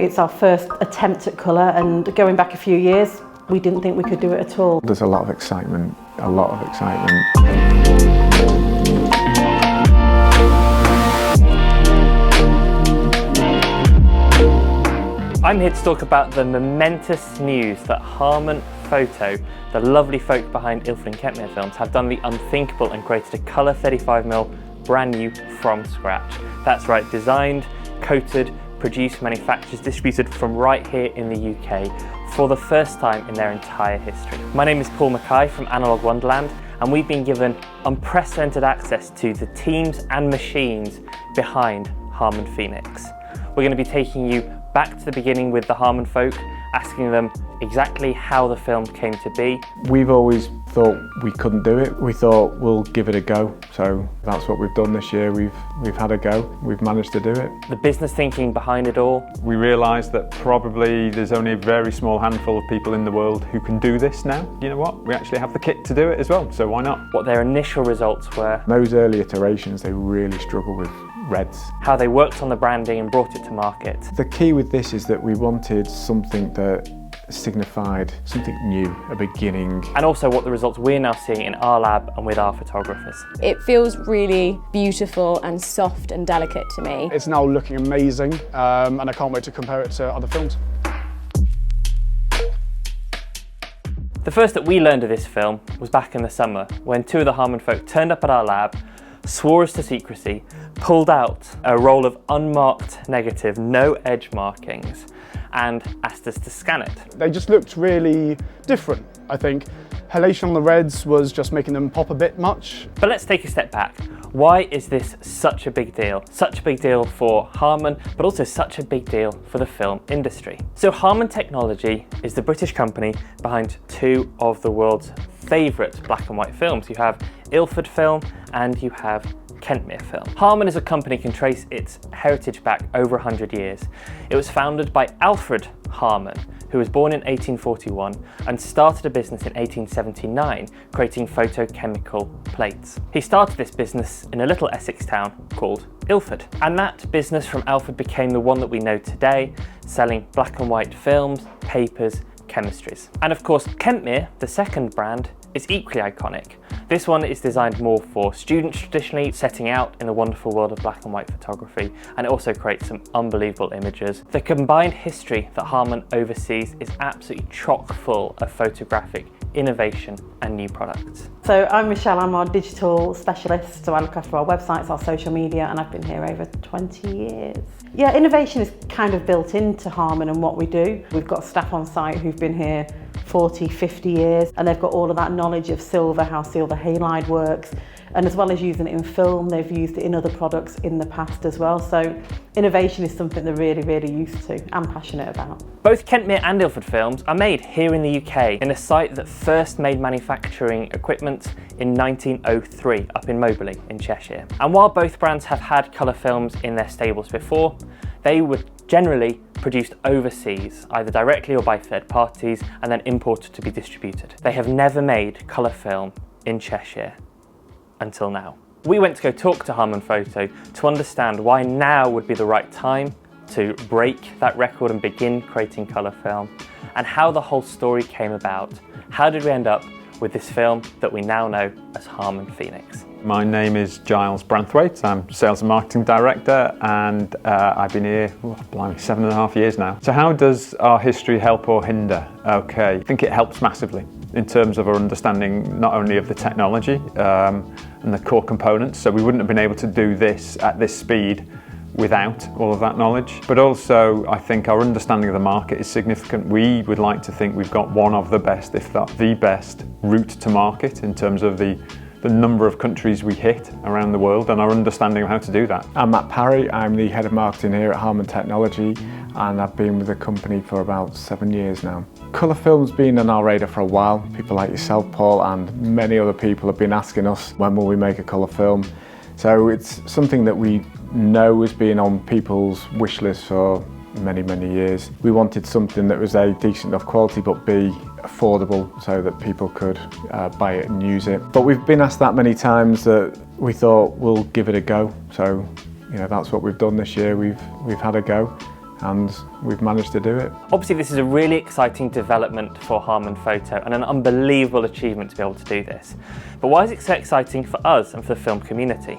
It's our first attempt at colour, and going back a few years, we didn't think we could do it at all. There's a lot of excitement, I'm here to talk about the momentous news that Harman Photo, the lovely folk behind Ilford and Kentmere films, have done the unthinkable and created a colour 35mm brand new from scratch. That's right, designed, coated, produced, manufactured, distributed from right here in the UK for the first time in their entire history. My name is Paul Mackay from Analogue Wonderland, and we've been given unprecedented access to the teams and machines behind Harman Phoenix. We're going to be taking you back to the beginning with the Harman folk, asking them exactly how the film came to be. We've always thought we couldn't do it. We thought we'll give it a go. So that's what we've done this year. We've had a go. We've managed to do it. The business thinking behind it all. We realised that probably there's only a very small handful of people in the world who can do this now. You know what? We actually have the kit to do it as well, so why not? What their initial results were. Those early iterations, they really struggled with reds. How they worked on the branding and brought it to market. The key with this is that we wanted something that signified something new, a beginning. And also what the results we're now seeing in our lab and with our photographers. It feels really beautiful and soft and delicate to me. It's now looking amazing, and I can't wait to compare it to other films. The first that we learned of this film was back in the summer, when two of the Harman folk turned up at our lab, swore us to secrecy, pulled out a roll of unmarked negative, no edge markings, and asked us to scan it. They just looked really different, I think. Halation on the reds was just making them pop a bit much. But let's take a step back. Why is this such a big deal? Such a big deal for Harman, but also such a big deal for the film industry. So Harman Technology is the British company behind two of the world's favourite black and white films. You have Ilford film and you have Kentmere film. Harman as a company can trace its heritage back over 100 years. It was founded by Alfred Harman, who was born in 1841 and started a business in 1879 creating photochemical plates. He started this business in a little Essex town called Ilford, and that business from Alford became the one that we know today, selling black and white films, papers, chemistries. And of course Kentmere, the second brand, is equally iconic. This one is designed more for students traditionally, setting out in the wonderful world of black and white photography, and it also creates some unbelievable images. The combined history that Harman oversees is absolutely chock full of photographic innovation and new products. So I'm Michelle, I'm our digital specialist, so I look after our websites, our social media, and I've been here over 20 years. Yeah, innovation is kind of built into Harman and what we do. We've got staff on site who've been here 40, 50 years, and they've got all of that knowledge of silver, how silver halide works, and as well as using it in film, they've used it in other products in the past as well. So innovation is something they're really, really used to and passionate about. Both Kentmere and Ilford films are made here in the UK in a site that first made manufacturing equipment in 1903 up in Moberley in Cheshire. And while both brands have had colour films in their stables before, they were generally produced overseas, either directly or by third parties, and then imported to be distributed. They have never made colour film in Cheshire until now. We went to go talk to Harman Photo to understand why now would be the right time to break that record and begin creating colour film, and how the whole story came about. How did we end up with this film that we now know as Harman Phoenix? My name is Giles Branthwaite. I'm Sales and Marketing Director, and I've been here, 7.5 years now. So how does our history help or hinder? Okay, I think it helps massively in terms of our understanding not only of the technology and the core components, so we wouldn't have been able to do this at this speed without all of that knowledge. But also, I think our understanding of the market is significant. We would like to think we've got one of the best, if not the best, route to market in terms of the number of countries we hit around the world and our understanding of how to do that. I'm Matt Parry, I'm the Head of Marketing here at Harman Technology, and I've been with the company for about 7 years now. Colour film's been on our radar for a while. People like yourself, Paul, and many other people have been asking us, when will we make a colour film? So it's something that we know has been on people's wish list for many, many years. We wanted something that was A, decent enough quality, but B, affordable so that people could buy it and use it. But we've been asked that many times that we thought we'll give it a go. So, you know, that's what we've done this year. We've had a go, and we've managed to do it. Obviously this is a really exciting development for Harman Photo and an unbelievable achievement to be able to do this. But why is it so exciting for us and for the film community?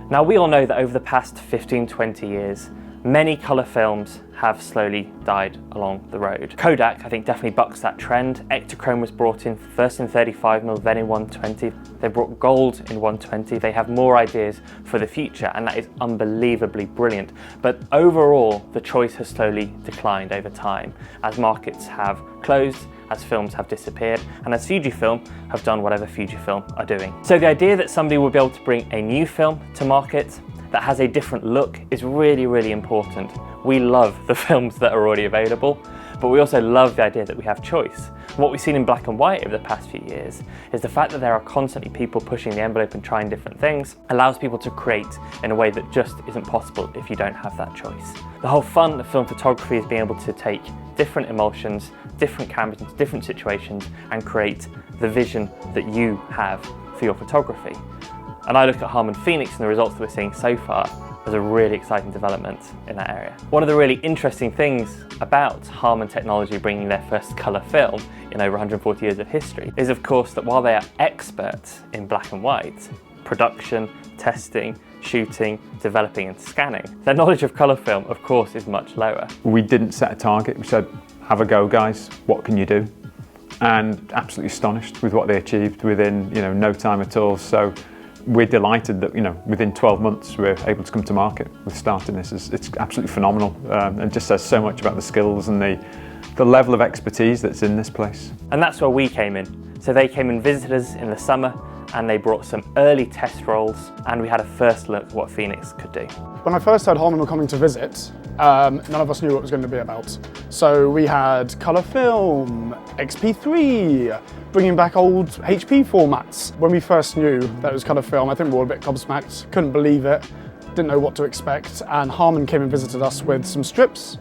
Now we all know that over the past 15-20 years, many colour films have slowly died along the road. Kodak, I think, definitely bucks that trend. Ektachrome was brought in first in 35mm, then in 120. They brought gold in 120. They have more ideas for the future, and that is unbelievably brilliant. But overall, the choice has slowly declined over time as markets have closed, as films have disappeared, and as Fujifilm have done whatever Fujifilm are doing. So the idea that somebody will be able to bring a new film to market that has a different look is really, really important. We love the films that are already available, but we also love the idea that we have choice. What we've seen in black and white over the past few years is the fact that there are constantly people pushing the envelope and trying different things allows people to create in a way that just isn't possible if you don't have that choice. The whole fun of film photography is being able to take different emulsions, different cameras into different situations and create the vision that you have for your photography. And I look at HARMAN Phoenix and the results that we're seeing so far as a really exciting development in that area. One of the really interesting things about Harman technology bringing their first colour film in over 140 years of history is, of course, that while they are experts in black and white, production, testing, shooting, developing and scanning, their knowledge of colour film, of course, is much lower. We didn't set a target. We said, have a go, guys. What can you do? And absolutely astonished with what they achieved within, no time at all. So we're delighted that, within 12 months we're able to come to market with starting this. It's absolutely phenomenal, and just says so much about the skills and the level of expertise that's in this place. And that's where we came in. So they came and visited us in the summer and they brought some early test rolls and we had a first look at what Phoenix could do. When I first heard Harman were coming to visit, none of us knew what it was going to be about. So we had colour film, XP3, bringing back old HP formats. When we first knew that it was colour film, I think we were all a bit gobsmacked, couldn't believe it, didn't know what to expect, and Harman came and visited us with some strips,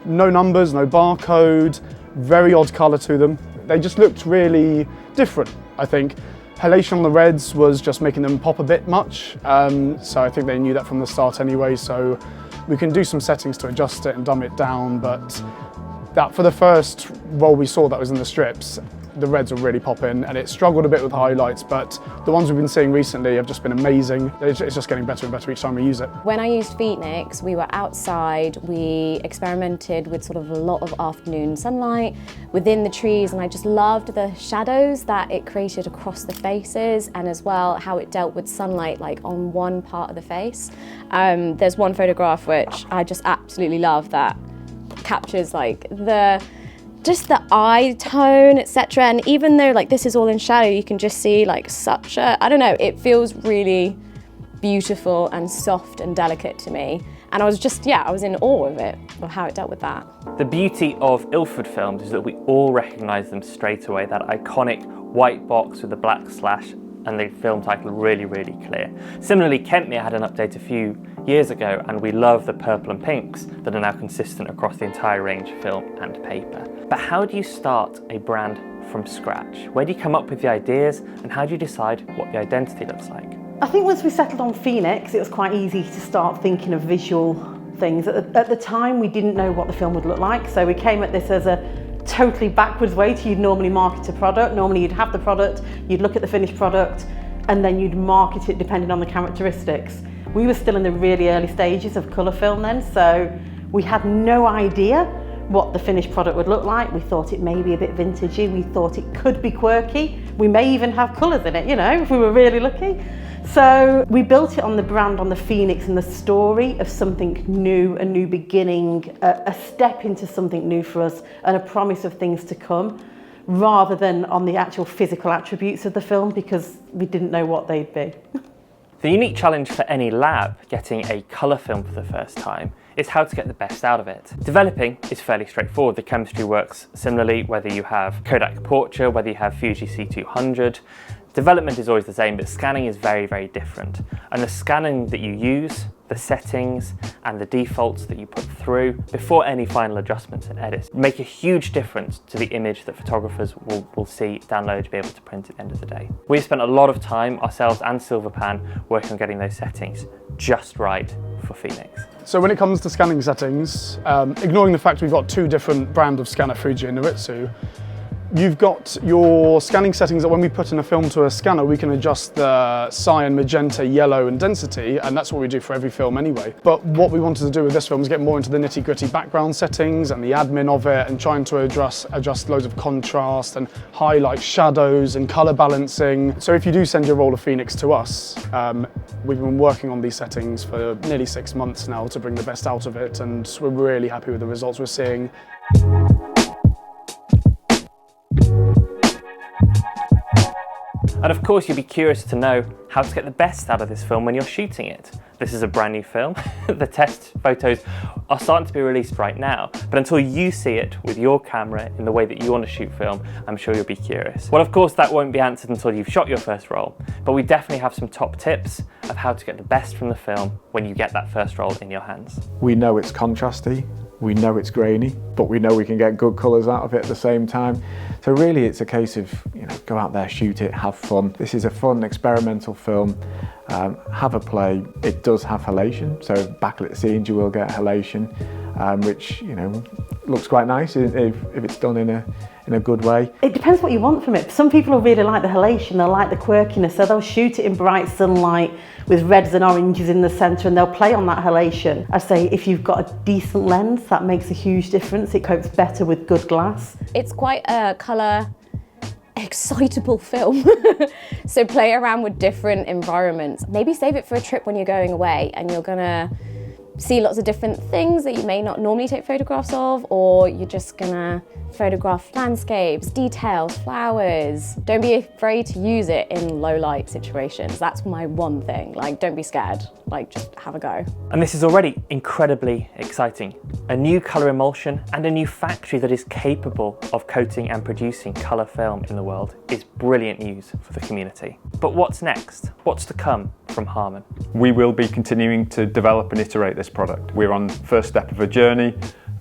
no numbers, no barcode, very odd colour to them. They just looked really different, I think. Halation on the reds was just making them pop a bit much, so I think they knew that from the start anyway, so we can do some settings to adjust it and dumb it down, but that for the first roll we saw that was in the strips, the reds were really popping, and it struggled a bit with highlights, but the ones we've been seeing recently have just been amazing. It's just getting better and better each time we use it. When I used Phoenix, we were outside, we experimented with sort of a lot of afternoon sunlight within the trees, and I just loved the shadows that it created across the faces, and as well how it dealt with sunlight like on one part of the face. There's one photograph which I just absolutely love that captures like just the eye tone, etc. And even though like this is all in shadow, you can just see like such a, I don't know, it feels really beautiful and soft and delicate to me. And I was just, I was in awe of it, of how it dealt with that. The beauty of Ilford films is that we all recognise them straight away, that iconic white box with the black slash and the film title really, really clear. Similarly, Kentmere had an update a few years ago and we love the purple and pinks that are now consistent across the entire range of film and paper. But how do you start a brand from scratch? Where do you come up with the ideas and how do you decide what the identity looks like? I think once we settled on Phoenix, it was quite easy to start thinking of visual things. At the time, we didn't know what the film would look like, so we came at this as a totally backwards way to you'd normally market a product. Normally you'd have the product, you'd look at the finished product, and then you'd market it depending on the characteristics. We were still in the really early stages of colour film then, so we had no idea what the finished product would look like. We thought it may be a bit vintagey, we thought it could be quirky, we may even have colours in it, if we were really lucky. So we built it on the brand, on the Phoenix and the story of something new, a new beginning, a step into something new for us and a promise of things to come, rather than on the actual physical attributes of the film because we didn't know what they'd be. The unique challenge for any lab getting a colour film for the first time is how to get the best out of it. Developing is fairly straightforward. The chemistry works similarly whether you have Kodak Portra, whether you have Fuji C200. Development is always the same, but scanning is very, very different. And the scanning that you use, the settings and the defaults that you put through before any final adjustments and edits make a huge difference to the image that photographers will see downloaded to be able to print at the end of the day. We've spent a lot of time, ourselves and Silverpan, working on getting those settings just right for Phoenix. So when it comes to scanning settings, ignoring the fact we've got two different brands of scanner, Fuji and Noritsu, you've got your scanning settings that when we put in a film to a scanner, we can adjust the cyan, magenta, yellow and density, and that's what we do for every film anyway. But what we wanted to do with this film is get more into the nitty-gritty background settings and the admin of it, and trying to adjust loads of contrast and highlight shadows and colour balancing. So if you do send your roll of Phoenix to us, we've been working on these settings for nearly 6 months now to bring the best out of it, and we're really happy with the results we're seeing. And of course you'd be curious to know how to get the best out of this film when you're shooting it. This is a brand new film. The test photos are starting to be released right now, but until you see it with your camera in the way that you want to shoot film, I'm sure you'll be curious. Well, of course that won't be answered until you've shot your first roll, but we definitely have some top tips of how to get the best from the film when you get that first roll in your hands. We know it's contrasty, we know it's grainy, but we know we can get good colours out of it at the same time. So really it's a case of, go out there, shoot it, have fun. This is a fun experimental film. Have a play. It does have halation, so backlit scenes you will get halation, which looks quite nice if it's done in a good way. It depends what you want from it. Some people will really like the halation, they'll like the quirkiness, so they'll shoot it in bright sunlight with reds and oranges in the centre, and they'll play on that halation. I'd say if you've got a decent lens, that makes a huge difference. It copes better with good glass. It's quite a colour excitable film. So play around with different environments. Maybe save it for a trip when you're going away and you're gonna see lots of different things that you may not normally take photographs of, or you're just gonna photograph landscapes, details, flowers. Don't be afraid to use it in low light situations. That's my one thing. Don't be scared. Just have a go. And this is already incredibly exciting. A new colour emulsion and a new factory that is capable of coating and producing colour film in the world is brilliant news for the community. But what's next? What's to come from Harman? We will be continuing to develop and iterate this product. We're on the first step of a journey,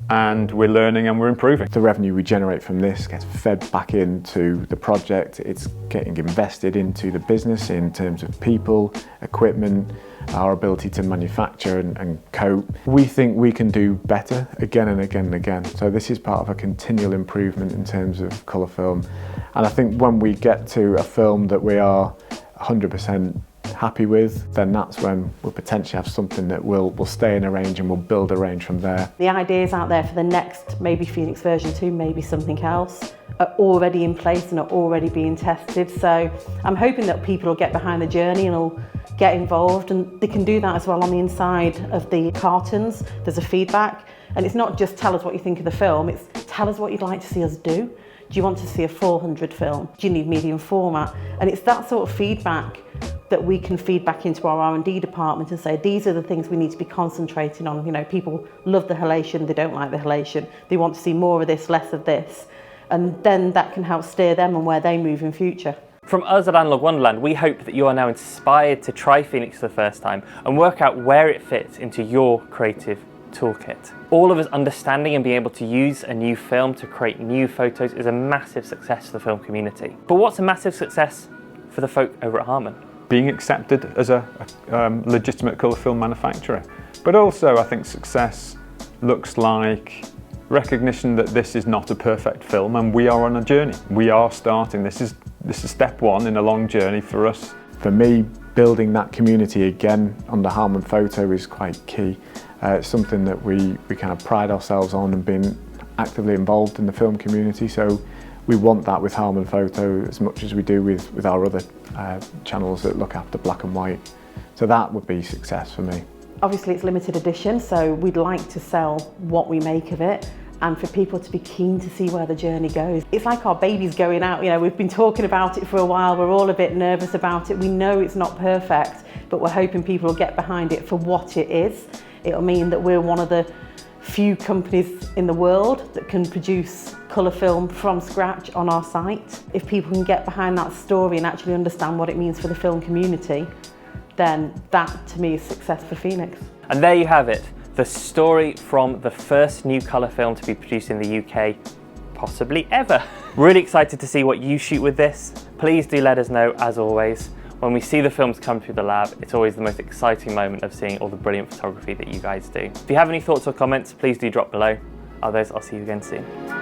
and we're learning and we're improving. The revenue we generate from this gets fed back into the project. It's getting invested into the business in terms of people, equipment, our ability to manufacture and coat. We think we can do better again and again and again. So this is part of a continual improvement in terms of colour film. And I think when we get to a film that we are 100% happy with, then that's when we'll potentially have something that will stay in a range, and we'll build a range from there. The ideas out there for the next, maybe Phoenix version 2, maybe something else, are already in place and are already being tested. So I'm hoping that people will get behind the journey and will get involved, and they can do that as well on the inside of the cartons. There's a feedback, and it's not just tell us what you think of the film, it's tell us what you'd like to see us do. Do you want to see a 400 film? Do you need medium format? And it's that sort of feedback that we can feed back into our R&D department and say, these are the things we need to be concentrating on. People love the halation, they don't like the halation. They want to see more of this, less of this. And then that can help steer them on where they move in future. From us at Analogue Wonderland, we hope that you are now inspired to try Phoenix for the first time and work out where it fits into your creative toolkit. All of us understanding and being able to use a new film to create new photos is a massive success for the film community. But what's a massive success for the folk over at Harman? Being accepted as a legitimate colour film manufacturer. But also I think success looks like recognition that this is not a perfect film and we are on a journey. We are starting. This is step one in a long journey for us. For me, building that community again under Harman Photo is quite key. It's something that we kind of pride ourselves on and being actively involved in the film community. So we want that with Harman Photo as much as we do with our other channels that look after black and white. So that would be success for me. Obviously it's limited edition, so we'd like to sell what we make of it and for people to be keen to see where the journey goes. It's like our baby's going out, we've been talking about it for a while, we're all a bit nervous about it. We know it's not perfect, but we're hoping people will get behind it for what it is. It'll mean that we're one of the few companies in the world that can produce colour film from scratch on our site. If people can get behind that story and actually understand what it means for the film community, then that to me is success for Phoenix. And there you have it, the story from the first new colour film to be produced in the UK, possibly ever. Really excited to see what you shoot with this. Please do let us know, as always. When we see the films come through the lab, it's always the most exciting moment of seeing all the brilliant photography that you guys do. If you have any thoughts or comments, please do drop below. Otherwise, I'll see you again soon.